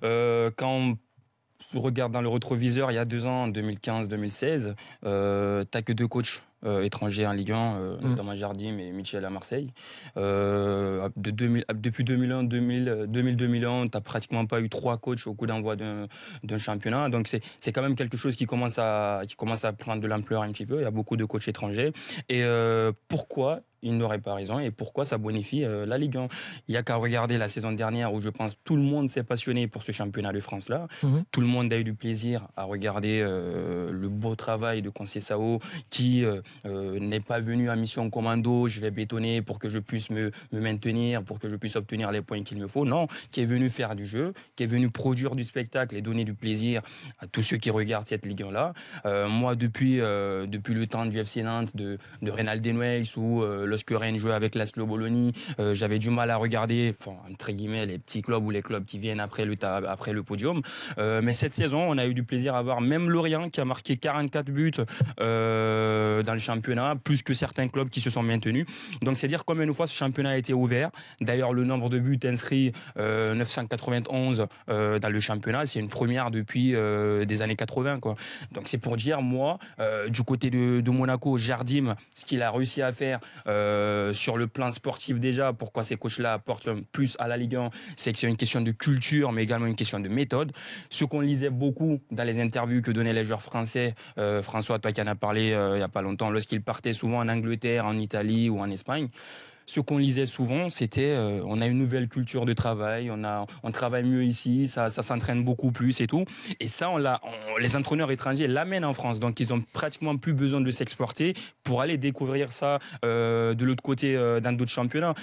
Quand on regarde dans le rétroviseur, il y a 2 ans, 2015-2016, t'as que deux coachs étrangers en Ligue 1, notamment Jardim et Michel à Marseille. Depuis 2001, 2000-2001, tu n'as pratiquement pas eu trois coachs au coup d'envoi d'un championnat. Donc c'est quand même quelque chose qui commence à prendre de l'ampleur un petit peu. Il y a beaucoup de coachs étrangers. Et pourquoi il n'aurait pas raison et pourquoi ça bonifie la Ligue 1? Il n'y a qu'à regarder la saison dernière où je pense tout le monde s'est passionné pour ce championnat de France-là. Tout le monde a eu du plaisir à regarder le beau travail de Conceição qui n'est pas venu en mission commando, je vais bétonner pour que je puisse me maintenir, pour que je puisse obtenir les points qu'il me faut. Non, qui est venu faire du jeu, qui est venu produire du spectacle et donner du plaisir à tous ceux qui regardent cette Ligue 1-là. Moi, depuis le temps du FC Nantes, de Reynald Denouex ou lorsque Rennes jouait avec l'Aslo Bologna, j'avais du mal à regarder, entre guillemets, les petits clubs ou les clubs qui viennent après le podium. Mais cette saison, on a eu du plaisir à voir même Lorient qui a marqué 44 buts dans le championnat, plus que certains clubs qui se sont maintenus. Donc c'est dire combien de fois ce championnat a été ouvert. D'ailleurs, le nombre de buts inscrits, 991 dans le championnat, c'est une première depuis des années 80, quoi. Donc c'est pour dire, moi, du côté de Monaco, Jardim, ce qu'il a réussi à faire sur le plan sportif déjà, pourquoi ces coachs-là apportent plus à la Ligue 1, c'est que c'est une question de culture, mais également une question de méthode. Ce qu'on lisait beaucoup dans les interviews que donnaient les joueurs français, François, toi qui en as parlé il n'y a pas longtemps, lorsqu'ils partaient souvent en Angleterre, en Italie ou en Espagne, ce qu'on lisait souvent, c'était on a une nouvelle culture de travail, on travaille mieux ici, ça s'entraîne beaucoup plus et tout. Et ça, les entraîneurs étrangers l'amènent en France. Donc, ils n'ont pratiquement plus besoin de s'exporter pour aller découvrir ça de l'autre côté dans d'autres championnats.